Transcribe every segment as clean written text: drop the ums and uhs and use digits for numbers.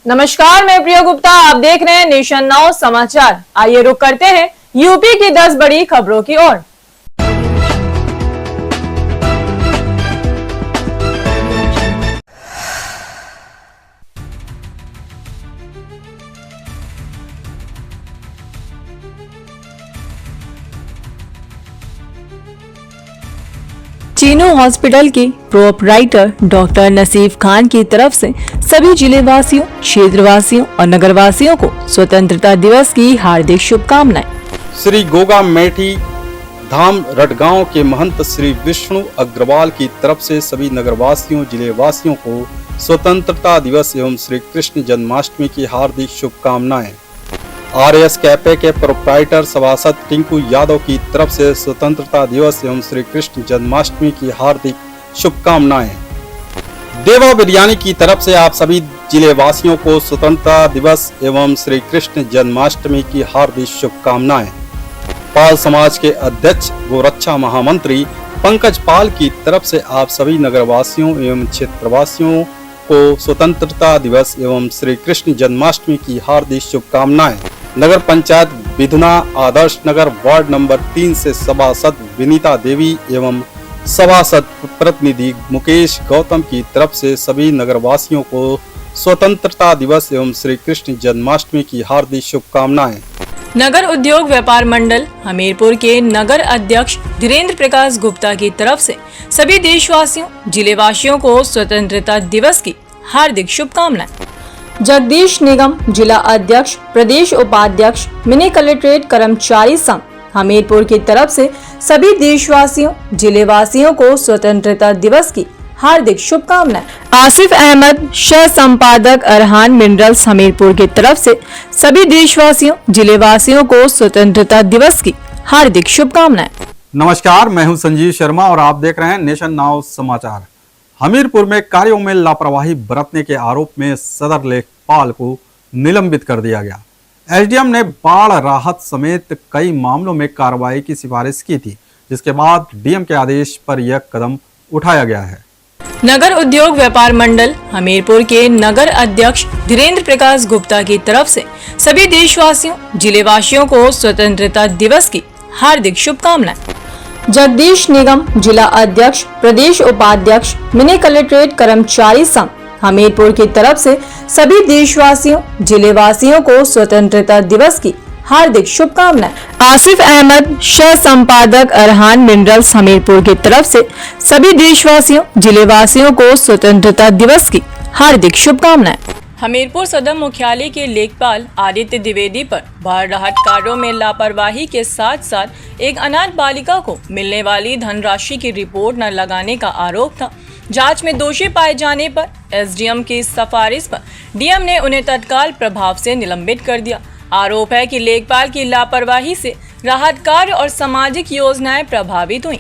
नमस्कार, मैं प्रिया गुप्ता। आप देख रहे हैं नेशन नाउ समाचार। आइए रुक करते हैं यूपी की 10 बड़ी खबरों की ओर। चीनू हॉस्पिटल के प्रोपराइटर डॉक्टर नसीफ खान की तरफ से सभी जिलेवासियों, क्षेत्रवासियों और नगरवासियों को स्वतंत्रता दिवस की हार्दिक शुभकामनाएं। श्री गोगा मेठी धाम रटगांव के महंत श्री विष्णु अग्रवाल की तरफ से सभी नगरवासियों, जिलेवासियों को स्वतंत्रता दिवस एवं श्री कृष्ण जन्माष्टमी की हार्दिक शुभकामनाएं। आरएस कैफे के प्रोप्राइटर सभासद टिंकू यादव की तरफ से स्वतंत्रता दिवस एवं श्री कृष्ण जन्माष्टमी की हार्दिक शुभकामनाएं। देवा बिरयानी की तरफ से आप सभी जिलेवासियों को स्वतंत्रता दिवस एवं श्री कृष्ण जन्माष्टमी की हार्दिक शुभकामनाएं। पाल समाज के अध्यक्ष गोरक्षा महामंत्री पंकज पाल की तरफ से आप सभी नगरवासियों एवं क्षेत्रवासियों को स्वतंत्रता दिवस एवं श्री कृष्ण जन्माष्टमी की हार्दिक शुभकामनाएं। नगर पंचायत विधुना आदर्श नगर वार्ड नंबर 3 से सभासद विनीता देवी एवं सभासद प्रतिनिधि मुकेश गौतम की तरफ से सभी नगरवासियों को स्वतंत्रता दिवस एवं श्री कृष्ण जन्माष्टमी की हार्दिक शुभकामनाएं। नगर उद्योग व्यापार मंडल हमीरपुर के नगर अध्यक्ष धीरेन्द्र प्रकाश गुप्ता की तरफ से सभी देशवासियों, जिलेवासियों को स्वतंत्रता दिवस की हार्दिक शुभकामनाएं। जगदीश निगम जिला अध्यक्ष, प्रदेश उपाध्यक्ष, मिनी कलेक्ट्रेट कर्मचारी संघ हमीरपुर की तरफ से सभी देशवासियों, जिलेवासियों को स्वतंत्रता दिवस की हार्दिक शुभकामनाएं। आसिफ अहमद सह संपादक अरहान मिनरल्स हमीरपुर की तरफ से सभी देशवासियों, जिलेवासियों को स्वतंत्रता दिवस की हार्दिक शुभकामनाएं। नमस्कार, मैं हूं संजीव शर्मा और आप देख रहे हैं नेशन नाउ समाचार। हमीरपुर में कार्यों में लापरवाही बरतने के आरोप में सदर लेखपाल को निलंबित कर दिया गया। एसडीएम ने बाढ़ राहत समेत कई मामलों में कार्रवाई की सिफारिश की थी, जिसके बाद डीएम के आदेश पर यह कदम उठाया गया है। नगर उद्योग व्यापार मंडल हमीरपुर के नगर अध्यक्ष धीरेन्द्र प्रकाश गुप्ता की तरफ से सभी देशवासियों, जिलेवासियों को स्वतंत्रता दिवस की हार्दिक शुभकामनाएं। जगदीश निगम जिला अध्यक्ष, प्रदेश उपाध्यक्ष, मिनी कलेक्ट्रेट कर्मचारी संघ हमीरपुर की तरफ से सभी देशवासियों, जिलेवासियों को स्वतंत्रता दिवस की हार्दिक शुभकामनाएं। आसिफ अहमद सह संपादक अरहान मिनरल्स हमीरपुर की तरफ से सभी देशवासियों, जिलेवासियों को स्वतंत्रता दिवस की हार्दिक शुभकामनाएं। हमीरपुर सदर मुख्यालय के लेखपाल आदित्य द्विवेदी पर बाढ़ राहत कार्यों में लापरवाही के साथ साथ एक अनाथ बालिका को मिलने वाली धनराशि की रिपोर्ट न लगाने का आरोप था। जांच में दोषी पाए जाने पर एसडीएम की सिफारिश पर डीएम ने उन्हें तत्काल प्रभाव से निलंबित कर दिया। आरोप है कि लेखपाल की लापरवाही से राहत कार्य और सामाजिक योजनाएं प्रभावित हुई।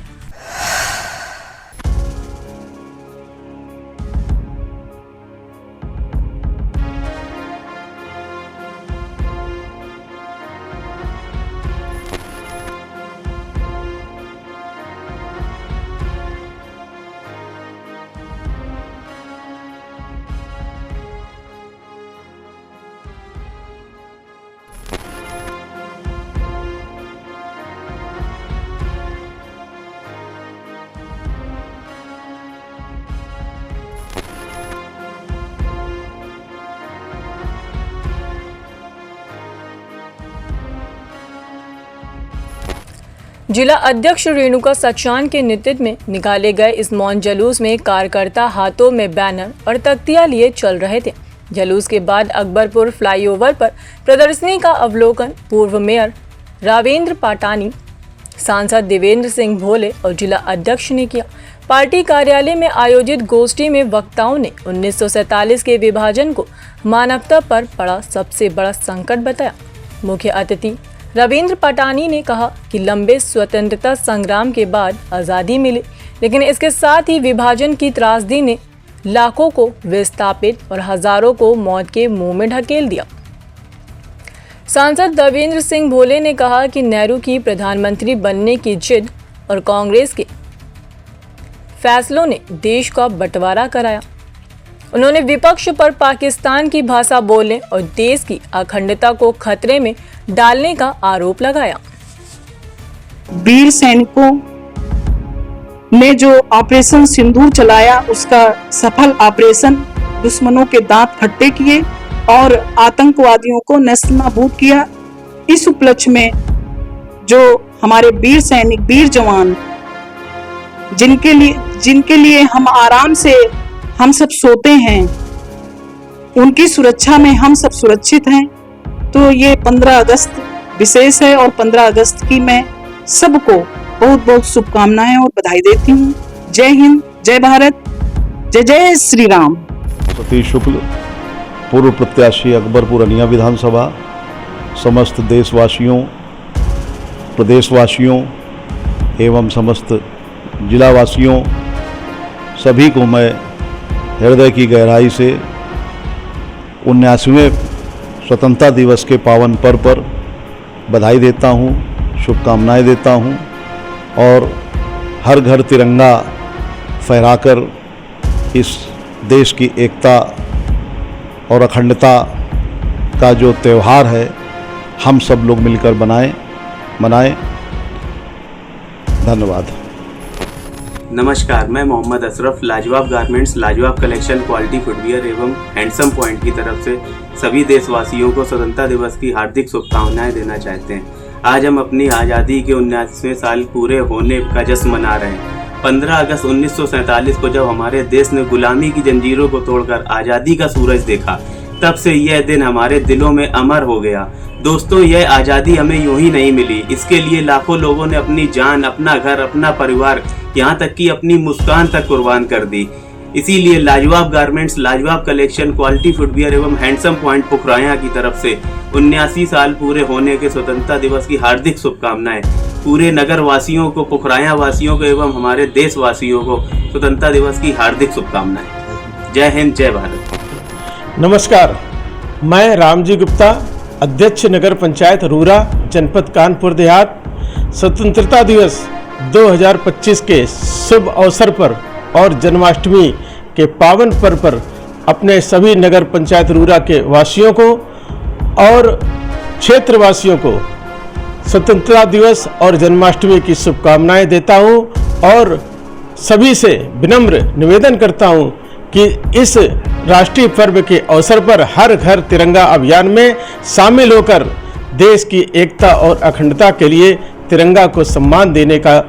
जिला अध्यक्ष रेणुका सचान के नेतृत्व में निकाले गए इस मौन जुलूस में कार्यकर्ता हाथों में बैनर और तख्तियां लिए चल रहे थे। जुलूस के बाद अकबरपुर फ्लाईओवर पर प्रदर्शनी का अवलोकन पूर्व मेयर रावेंद्र पाटानी, सांसद देवेंद्र सिंह भोले और जिला अध्यक्ष ने किया। पार्टी कार्यालय में आयोजित गोष्ठी में वक्ताओं ने 1947 के विभाजन को मानवता पर पड़ा सबसे बड़ा संकट बताया। मुख्य अतिथि रविंद्र पाटानी ने कहा कि लंबे स्वतंत्रता संग्राम के बाद आज़ादी मिली, लेकिन इसके साथ ही विभाजन की त्रासदी ने लाखों को विस्थापित और हजारों को मौत के मुंह में ढकेल दिया। सांसद देवेंद्र सिंह भोले ने कहा कि नेहरू की प्रधानमंत्री बनने की जिद और कांग्रेस के फैसलों ने देश का बंटवारा कराया उन्होंने विपक्ष पर पाकिस्तान की भाषा बोलने और देश की अखंडता को खतरे में डालने का आरोप लगाया। वीर सैनिकों ने जो ऑपरेशन सिंदूर चलाया, उसका सफल ऑपरेशन दुश्मनों के दांत खट्टे किए और आतंकवादियों को नेस्तनाबूद किया। इस उपलक्ष्य में जो हमारे वीर सैनिक, वीर जवान, जिनके लिए हम आराम से हम सब सोते हैं, उनकी सुरक्षा में हम सब सुरक्षित हैं। तो ये 15 अगस्त विशेष है और 15 अगस्त की मैं सबको बहुत बहुत शुभकामनाएं और बधाई देती हूँ। जय हिंद, जय भारत, जय जय श्री राम। सतीश शुक्ल, पूर्व प्रत्याशी अकबरपुर अनिया विधानसभा, समस्त देशवासियों, प्रदेशवासियों एवं समस्त जिलावासियों सभी को मैं हृदय की गहराई से 79वें स्वतंत्रता दिवस के पावन पर्व पर बधाई देता हूँ, शुभकामनाएं देता हूँ और हर घर तिरंगा फहराकर इस देश की एकता और अखंडता का जो त्यौहार है हम सब लोग मिलकर मनाएं। धन्यवाद। नमस्कार, मैं मोहम्मद अशरफ, लाजवाब गारमेंट्स, लाजवाब कलेक्शन, क्वालिटी फुटवियर एवं हैंडसम पॉइंट की तरफ से सभी देशवासियों को स्वतंत्रता दिवस की हार्दिक शुभकामनाएं देना चाहते हैं। आज हम अपनी आज़ादी के 79वें साल पूरे होने का जश्न मना रहे हैं। 15 अगस्त 1947 को जब हमारे देश ने गुलामी की जंजीरों को तोड़कर आज़ादी का सूरज देखा, तब से यह दिन हमारे दिलों में अमर हो गया। दोस्तों, यह आज़ादी हमें यूं ही नहीं मिली, इसके लिए लाखों लोगों ने अपनी जान, अपना घर, अपना परिवार, यहाँ तक कि अपनी मुस्कान तक कुर्बान कर दी। इसीलिए लाजवाब गारमेंट्स, लाजवाब कलेक्शन, क्वालिटी फुटवियर एवं हैंडसम पॉइंट पुखराया की तरफ से 79 साल पूरे होने के स्वतंत्रता दिवस की हार्दिक शुभकामनाएं। पूरे नगर वासियों को, पुखराया वासियों को एवं हमारे देशवासियों को स्वतंत्रता दिवस की हार्दिक शुभकामनाएं। जय हिंद, जय भारत। नमस्कार, मैं रामजी गुप्ता, अध्यक्ष नगर पंचायत रूरा, जनपद कानपुर देहात। स्वतंत्रता दिवस 2025 के शुभ अवसर पर और जन्माष्टमी के पावन पर्व पर अपने सभी नगर पंचायत रूरा के वासियों को और क्षेत्रवासियों को स्वतंत्रता दिवस और जन्माष्टमी की शुभकामनाएं देता हूं और सभी से विनम्र निवेदन करता हूं कि इस राष्ट्रीय पर्व के अवसर पर हर घर तिरंगा अभियान में शामिल होकर देश की एकता और अखंडता के लिए तिरंगा को सम्मान देने का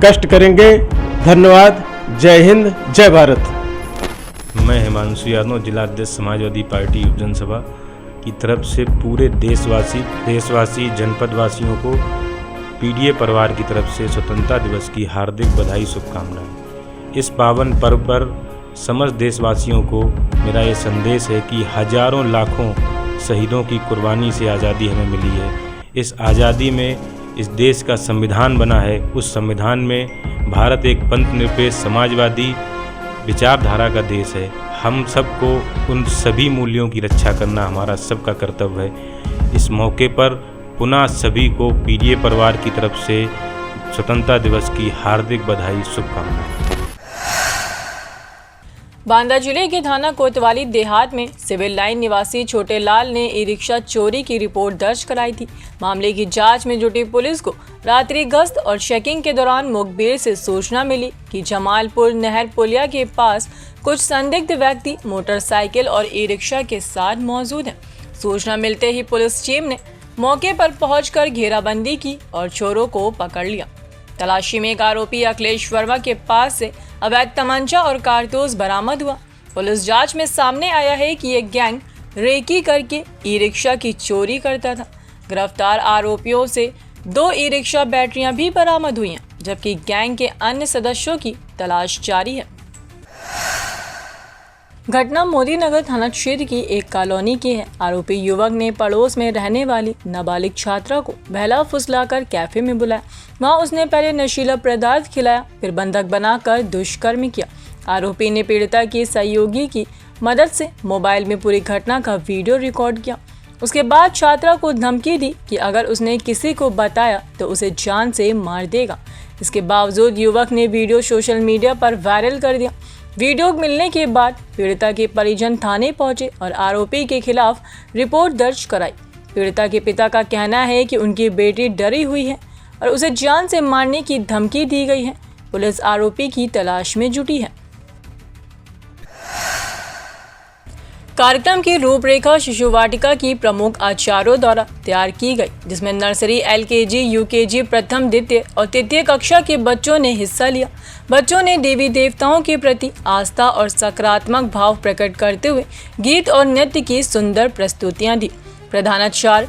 कष्ट करेंगे। धन्यवाद। जय हिंद, जय भारत। मैं हिमांशु यादव, जिला अध्यक्ष समाजवादी पार्टी युव जनसभा की तरफ से पूरे देशवासी जनपद वासियों को पीडीए परिवार की तरफ से स्वतंत्रता दिवस की हार्दिक बधाई, शुभकामनाएं। इस पावन पर्व पर समस्त देशवासियों को मेरा ये संदेश है कि हजारों लाखों शहीदों की कुर्बानी से आज़ादी हमें मिली है। इस आज़ादी में इस देश का संविधान बना है, उस संविधान में भारत एक पंथ निरपेक्ष समाजवादी विचारधारा का देश है। हम सबको उन सभी मूल्यों की रक्षा करना हमारा सबका कर्तव्य है। इस मौके पर पुनः सभी को पीडीए परिवार की तरफ से स्वतंत्रता दिवस की हार्दिक बधाई, शुभकामनाएं। बांदा जिले के थाना कोतवाली देहात में सिविल लाइन निवासी छोटे लाल ने ई रिक्शा चोरी की रिपोर्ट दर्ज कराई थी। मामले की जांच में जुटी पुलिस को रात्रि गश्त और चेकिंग के दौरान मुखबिर से सूचना मिली कि जमालपुर नहर पुलिया के पास कुछ संदिग्ध व्यक्ति मोटरसाइकिल और ई रिक्शा के साथ मौजूद हैं। सूचना मिलते ही पुलिस टीम ने मौके पर पहुंचकर घेराबंदी की और चोरों को पकड़ लिया। तलाशी में एक आरोपी अखिलेश वर्मा के पास से अवैध तमंचा और कारतूस बरामद हुआ। पुलिस जांच में सामने आया है कि ये गैंग रेकी करके ई रिक्शा की चोरी करता था। गिरफ्तार आरोपियों से 2 ई रिक्शा बैटरियां भी बरामद हुई हैं, जबकि गैंग के अन्य सदस्यों की तलाश जारी है। घटना मोदी नगर थाना क्षेत्र की एक कॉलोनी की है। आरोपी युवक ने पड़ोस में रहने वाली नाबालिग छात्रा को बहला फुसलाकर कैफे में बुलाया। वहां उसने पहले नशीला पदार्थ खिलाया, फिर बंधक बनाकर दुष्कर्म किया। आरोपी ने पीड़िता की सहयोगी की मदद से मोबाइल में पूरी घटना का वीडियो रिकॉर्ड किया। उसके बाद छात्रा को धमकी दी कि अगर उसने किसी को बताया तो उसे जान से मार देगा। इसके बावजूद युवक ने वीडियो सोशल मीडिया पर वायरल कर दिया। वीडियो मिलने के बाद पीड़िता के परिजन थाने पहुंचे और आरोपी के खिलाफ रिपोर्ट दर्ज कराई। पीड़िता के पिता का कहना है कि उनकी बेटी डरी हुई है और उसे जान से मारने की धमकी दी गई है। पुलिस आरोपी की तलाश में जुटी है। कार्यक्रम की रूपरेखा शिशु वाटिका की प्रमुख आचार्यों द्वारा तैयार की गई, जिसमें नर्सरी, एलकेजी, यूकेजी, प्रथम, द्वितीय और तृतीय कक्षा के बच्चों ने हिस्सा लिया। बच्चों ने देवी देवताओं के प्रति आस्था और सकारात्मक भाव प्रकट करते हुए गीत और नृत्य की सुंदर प्रस्तुतियां दी। प्रधानाचार्य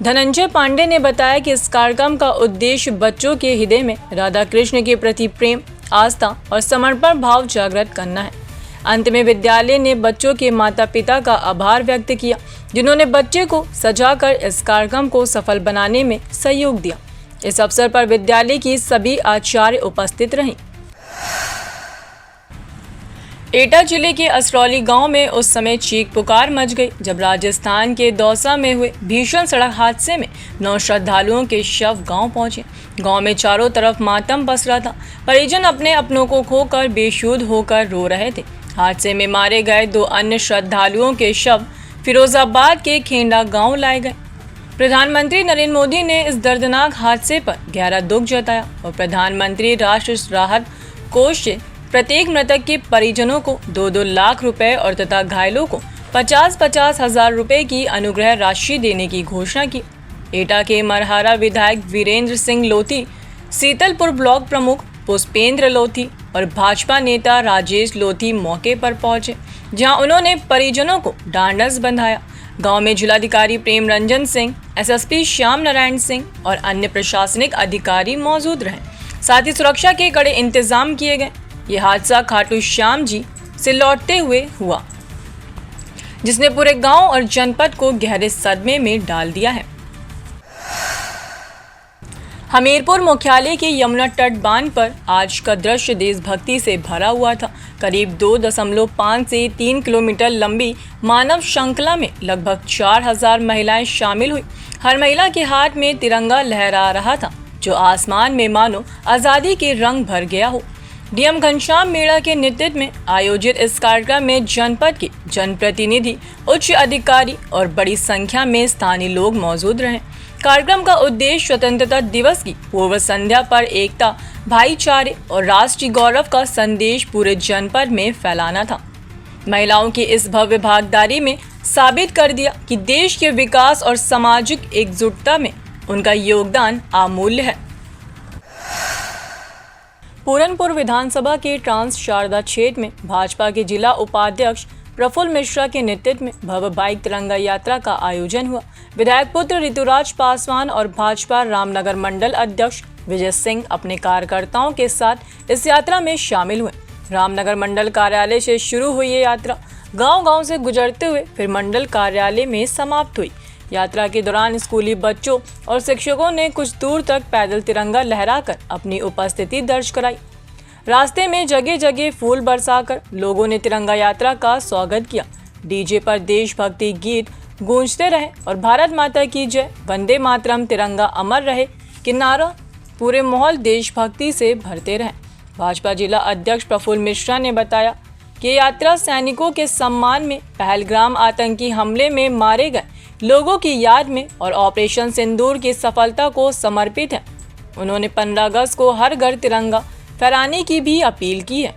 धनंजय पांडे ने बताया कि इस कार्यक्रम का उद्देश्य बच्चों के हृदय में राधा कृष्ण के प्रति प्रेम, आस्था और समर्पण भाव जागृत करना है। अंत में विद्यालय ने बच्चों के माता पिता का आभार व्यक्त किया, जिन्होंने बच्चे को सजाकर इस कार्यक्रम को सफल बनाने में सहयोग दिया। इस अवसर पर विद्यालय की सभी आचार्य उपस्थित रहीं। एटा जिले के असरौली गांव में उस समय चीख पुकार मच गई जब राजस्थान के दौसा में हुए भीषण सड़क हादसे में 9 श्रद्धालुओं के शव गांव पहुंचे। गांव में चारों तरफ मातम पसरा था। परिजन अपने अपनों को खोकर बेसुध होकर रो रहे थे। हादसे में मारे गए 2 अन्य श्रद्धालुओं के शव फिरोजाबाद के खेंडा गांव लाए गए। प्रधानमंत्री नरेंद्र मोदी ने इस दर्दनाक हादसे पर गहरा दुख जताया और प्रधानमंत्री राष्ट्रीय राहत कोष से प्रत्येक मृतक के परिजनों को 2-2 लाख रुपए और तथा घायलों को 50-50 हजार रुपए की अनुग्रह राशि देने की घोषणा की। एटा के मरहारा विधायक वीरेंद्र सिंह लोधी, सीतलपुर ब्लॉक प्रमुख पुष्पेंद्र लोधी और भाजपा नेता राजेश लोधी मौके पर पहुंचे, जहां उन्होंने परिजनों को ढांढस बंधाया। गांव में जिलाधिकारी प्रेम रंजन सिंह, एसएसपी श्याम नारायण सिंह और अन्य प्रशासनिक अधिकारी मौजूद रहे। साथ ही सुरक्षा के कड़े इंतजाम किए गए। ये हादसा खाटू श्याम जी से लौटते हुए हुआ, जिसने पूरे गांव और जनपद को गहरे सदमे में डाल दिया है। हमीरपुर मुख्यालय के यमुना तट बांध पर आज का दृश्य देशभक्ति से भरा हुआ था। करीब 2.5 से 3 किलोमीटर लंबी मानव श्रृंखला में लगभग 4000 महिलाएं शामिल हुई। हर महिला के हाथ में तिरंगा लहरा रहा था, जो आसमान में मानो आज़ादी के रंग भर गया हो। डीएम घनश्याम मीणा के नेतृत्व में आयोजित इस कार्यक्रम में जनपद के जनप्रतिनिधि, उच्च अधिकारी और बड़ी संख्या में स्थानीय लोग मौजूद रहे। कार्यक्रम का उद्देश्य स्वतंत्रता दिवस की पूर्व संध्या पर एकता, भाईचारे और राष्ट्रीय गौरव का संदेश पूरे जनपद में फैलाना था। महिलाओं की इस भव्य भागीदारी में साबित कर दिया कि देश के विकास और सामाजिक एकजुटता में उनका योगदान अमूल्य है। पूरनपुर विधानसभा के ट्रांस शारदा क्षेत्र में भाजपा के जिला उपाध्यक्ष प्रफुल्ल मिश्रा के नेतृत्व में भव्य बाइक तिरंगा यात्रा का आयोजन हुआ। विधायक पुत्र ऋतुराज पासवान और भाजपा रामनगर मंडल अध्यक्ष विजय सिंह अपने कार्यकर्ताओं के साथ इस यात्रा में शामिल हुए। रामनगर मंडल कार्यालय से शुरू हुई ये यात्रा गांव-गांव से गुजरते हुए फिर मंडल कार्यालय में समाप्त हुई। यात्रा के दौरान स्कूली बच्चों और शिक्षकों ने कुछ दूर तक पैदल तिरंगा लहराकर अपनी उपस्थिति दर्ज कराई। रास्ते में जगह जगह फूल बरसाकर लोगों ने तिरंगा यात्रा का स्वागत किया। डीजे पर देशभक्ति गीत गूंजते रहे और भारत माता की जय, वंदे मातरम, तिरंगा अमर रहे के नारा पूरे माहौल देशभक्ति से भरते रहे। भाजपा जिला अध्यक्ष प्रफुल्ल मिश्रा ने बताया कि यात्रा सैनिकों के सम्मान में, पहलगाम आतंकी हमले में मारे गए लोगों की याद में और ऑपरेशन सिंदूर की सफलता को समर्पित है। उन्होंने 15 अगस्त को हर घर तिरंगा फहराने की भी अपील की है।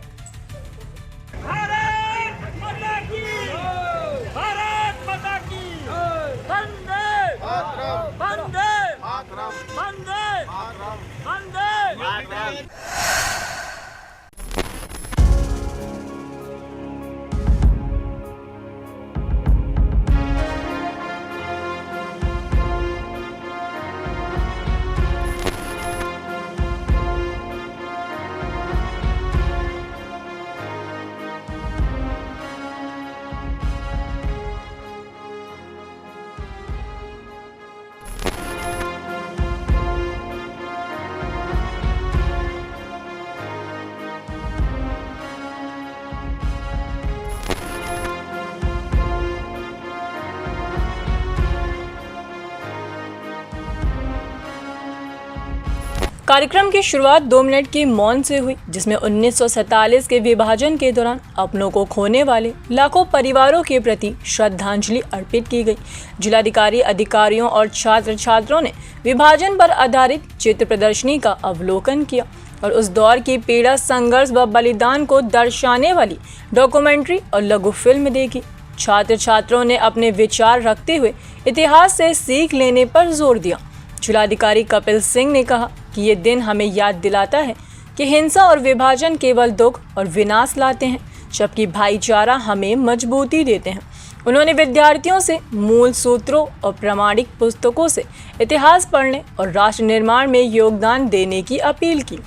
कार्यक्रम की शुरुआत 2 मिनट की मौन से हुई, जिसमें 1947 के विभाजन के दौरान अपनों को खोने वाले लाखों परिवारों के प्रति श्रद्धांजलि अर्पित की गई। जिलाधिकारी, अधिकारियों और छात्र छात्रों ने विभाजन पर आधारित चित्र प्रदर्शनी का अवलोकन किया और उस दौर की पीड़ा, संघर्ष व बलिदान को दर्शाने वाली डॉक्यूमेंट्री और लघु फिल्म देखी। छात्र छात्रों ने अपने विचार रखते हुए इतिहास से सीख लेने पर जोर दिया। जिलाधिकारी कपिल सिंह ने कहा कि ये दिन हमें याद दिलाता है कि हिंसा और विभाजन केवल दुख और विनाश लाते हैं, जबकि भाईचारा हमें मजबूती देते हैं। उन्होंने विद्यार्थियों से मूल सूत्रों और प्रामाणिक पुस्तकों से इतिहास पढ़ने और राष्ट्र निर्माण में योगदान देने की अपील की।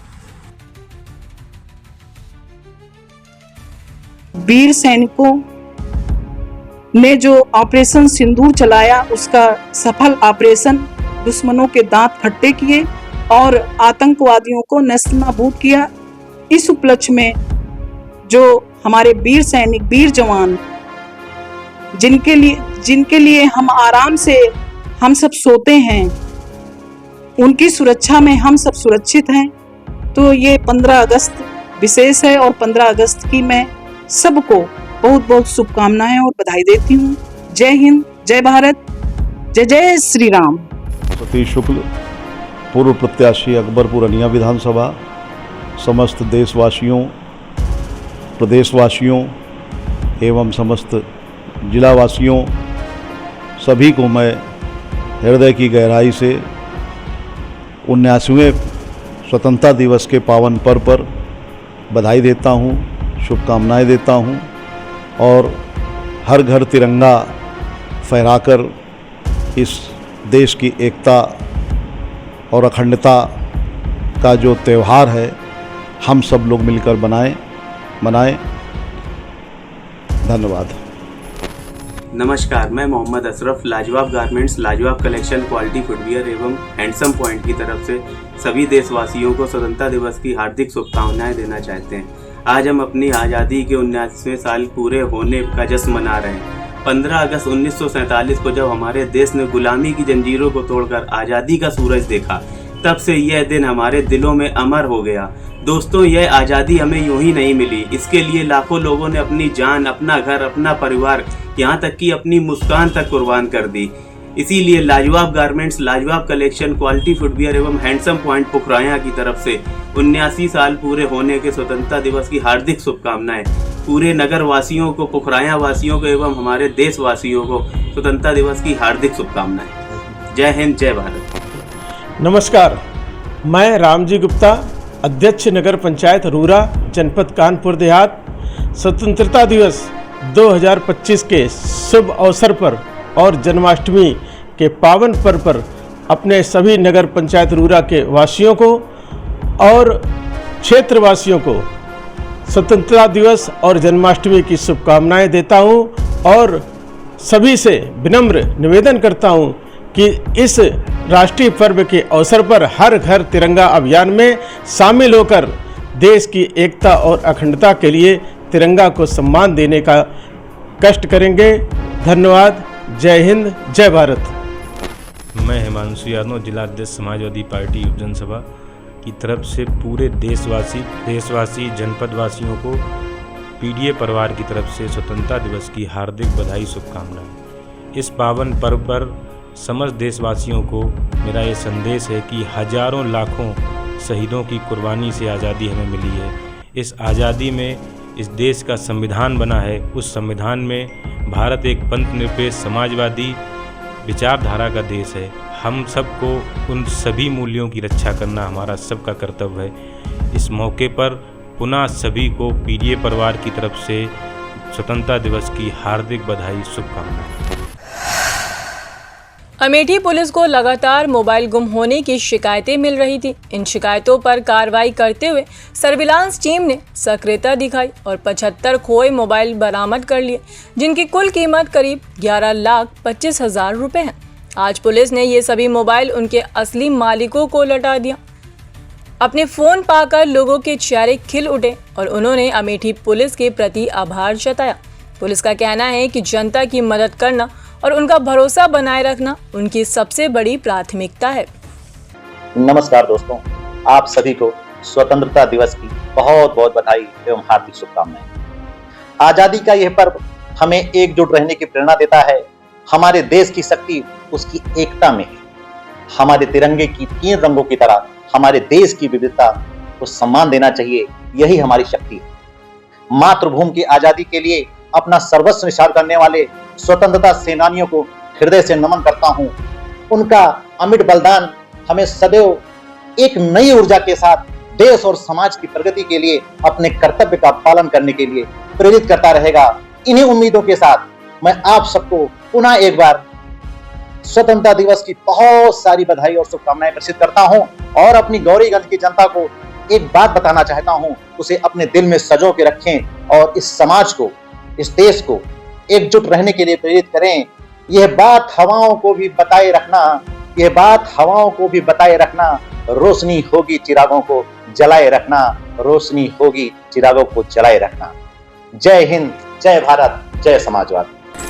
वीर सैनिकों ने जो ऑपरेशन सिंदूर चलाया, उसका सफल ऑपरेशन दुश्मनों के दांत खट्टे किए और आतंकवादियों को नेस्तनाबूद किया। इस उपलक्ष्य में जो हमारे वीर सैनिक, वीर जवान, जिनके लिए हम आराम से हम सब सोते हैं, उनकी सुरक्षा में हम सब सुरक्षित हैं। तो ये 15 अगस्त विशेष है और 15 अगस्त की मैं सबको बहुत बहुत शुभकामनाएं और बधाई देती हूँ। जय हिंद, जय भारत, जय जय श्री राम। सतीश शुक्ल, पूर्व प्रत्याशी अकबरपुर अनिया विधानसभा, समस्त देशवासियों, प्रदेशवासियों एवं समस्त जिलावासियों सभी को मैं हृदय की गहराई से 79वें स्वतंत्रता दिवस के पावन पर्व पर बधाई देता हूँ, शुभकामनाएं देता हूँ और हर घर तिरंगा फहराकर इस देश की एकता और अखंडता का जो त्यौहार है हम सब लोग मिलकर मनाएं। धन्यवाद। नमस्कार, मैं मोहम्मद अशरफ, लाजवाब गारमेंट्स, लाजवाब कलेक्शन, क्वालिटी फुटवियर एवं हैंडसम पॉइंट की तरफ से सभी देशवासियों को स्वतंत्रता दिवस की हार्दिक शुभकामनाएं देना चाहते हैं। आज हम अपनी आज़ादी के 79वें साल पूरे होने का जश्न मना रहे हैं। 15 अगस्त 1947 को जब हमारे देश ने गुलामी की जंजीरों को तोड़कर आज़ादी का सूरज देखा, तब से यह दिन हमारे दिलों में अमर हो गया। दोस्तों, यह आज़ादी हमें यूं ही नहीं मिली, इसके लिए लाखों लोगों ने अपनी जान, अपना घर, अपना परिवार, यहाँ तक कि अपनी मुस्कान तक कुर्बान कर दी। इसीलिए लाजवाब गारमेंट्स, लाजवाब कलेक्शन, क्वालिटी फुटवियर एवं हैंडसम पॉइंट पुखराया की तरफ से 79 साल पूरे होने के स्वतंत्रता दिवस की हार्दिक शुभकामनाएं। पूरे नगर वासियों को, पुखराया वासियों को एवं हमारे देशवासियों को स्वतंत्रता दिवस की हार्दिक शुभकामनाएं। जय हिंद, जय भारत। नमस्कार, मैं रामजी गुप्ता, अध्यक्ष नगर पंचायत रूरा, जनपद कानपुर देहात, स्वतंत्रता दिवस 2025 के शुभ अवसर पर और जन्माष्टमी के पावन पर्व पर अपने सभी नगर पंचायत रूरा के वासियों को और क्षेत्रवासियों को स्वतंत्रता दिवस और जन्माष्टमी की शुभकामनाएं देता हूं और सभी से विनम्र निवेदन करता हूं कि इस राष्ट्रीय पर्व के अवसर पर हर घर तिरंगा अभियान में शामिल होकर देश की एकता और अखंडता के लिए तिरंगा को सम्मान देने का कष्ट करेंगे। धन्यवाद। जय हिंद, जय भारत। मैं हिमांशु यादव, जिला अध्यक्ष समाजवादी पार्टी उपजन सभा की तरफ से पूरे देशवासी जनपदवासियों को पीडीए परिवार की तरफ से स्वतंत्रता दिवस की हार्दिक बधाई, शुभकामनाएं। इस पावन पर्व पर समस्त देशवासियों को मेरा ये संदेश है कि हजारों लाखों शहीदों की कुर्बानी से आज़ादी हमें मिली है। इस आज़ादी में इस देश का संविधान बना है। उस संविधान में भारत एक पंथनिरपेक्ष समाजवादी विचारधारा का देश है। हम सबको उन सभी मूल्यों की रक्षा करना हमारा सबका कर्तव्य है। इस मौके पर पुनः सभी को पीडीए परिवार की तरफ से स्वतंत्रता दिवस की हार्दिक बधाई, शुभकामनाएं। अमेठी पुलिस को लगातार मोबाइल गुम होने की शिकायतें मिल रही थी। इन शिकायतों पर कार्रवाई करते हुए सर्विलांस टीम ने सक्रियता दिखाई और 75 खोए मोबाइल बरामद कर लिए, जिनकी कुल कीमत करीब 11,25,000 रुपए है। आज पुलिस ने ये सभी मोबाइल उनके असली मालिकों को लौटा दिया। अपने फोन पाकर लोगों के चेहरे खिल उठे और उन्होंने अमेठी पुलिस के प्रति आभार जताया। पुलिस का कहना है कि जनता की मदद करना और उनका भरोसा बनाए रखना उनकी सबसे बड़ी प्राथमिकता है। नमस्कार दोस्तों, आप सभी को स्वतंत्रता दिवस की बहुत बहुत बधाई एवं हार्दिक शुभकामनाएं। आजादी का यह पर्व हमें एकजुट रहने की प्रेरणा देता है। हमारे देश की शक्ति उसकी एकता में है। हमारे तिरंगे की 3 रंगों की तरह हमारे देश की विविधता को सम्मान देना चाहिए, यही हमारी शक्ति है। मातृभूमि की आजादी के लिए अपना सर्वस्व निछावर करने वाले स्वतंत्रता सेनानियों को हृदय से नमन करता हूं। उनका अमिट बलिदान हमें सदैव एक नई ऊर्जा के साथ देश और समाज की प्रगति के लिए अपने कर्तव्य का पालन करने के लिए प्रेरित करता रहेगा। इन्हीं उम्मीदों के साथ मैं आप सबको पुनः एक बार स्वतंत्रता दिवस की बहुत सारी बधाई और शुभकामनाएं प्रेषित करता हूं और अपनी गौरीगंज की जनता को एक बात बताना चाहता हूं, उसे अपने दिल में सजो के रखें और इस समाज को, इस देश को एकजुट रहने के लिए प्रेरित करें। यह बात हवाओं को भी बताए रखना, रोशनी होगी चिरागों को जलाए रखना, रोशनी होगी चिरागों को जलाए रखना। जय हिंद, जय भारत, जय समाजवाद।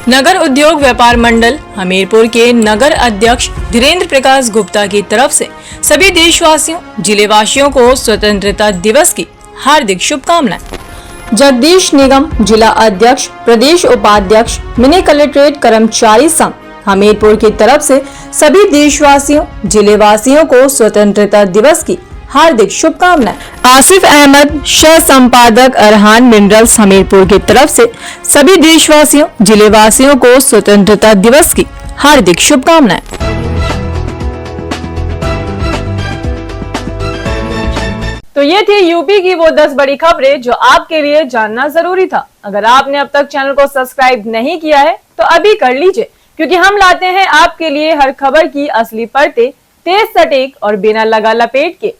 नगर उद्योग व्यापार मंडल हमीरपुर के नगर अध्यक्ष धीरेन्द्र प्रकाश गुप्ता की तरफ से सभी देशवासियों, जिले वासियों को स्वतंत्रता दिवस की हार्दिक शुभकामनाएं। जगदीश निगम जिला अध्यक्ष, प्रदेश उपाध्यक्ष, मिनी कलेक्ट्रेट कर्मचारी संघ हमीरपुर की तरफ से सभी देशवासियों, जिले वासियों को स्वतंत्रता दिवस की हार्दिक शुभकामनाएं। आसिफ अहमद, सह संपादक अरहान मिनरल्स हमीरपुर की तरफ से सभी देशवासियों, जिले वासियों को स्वतंत्रता दिवस की हार्दिक शुभकामनाएं। तो ये थी यूपी की वो 10 बड़ी खबरें जो आपके लिए जानना जरूरी था। अगर आपने अब तक चैनल को सब्सक्राइब नहीं किया है तो अभी कर लीजिए, क्योंकि हम लाते हैं आपके लिए हर खबर की असली परतें, तेज, सटीक और बिना लगा लपेट के।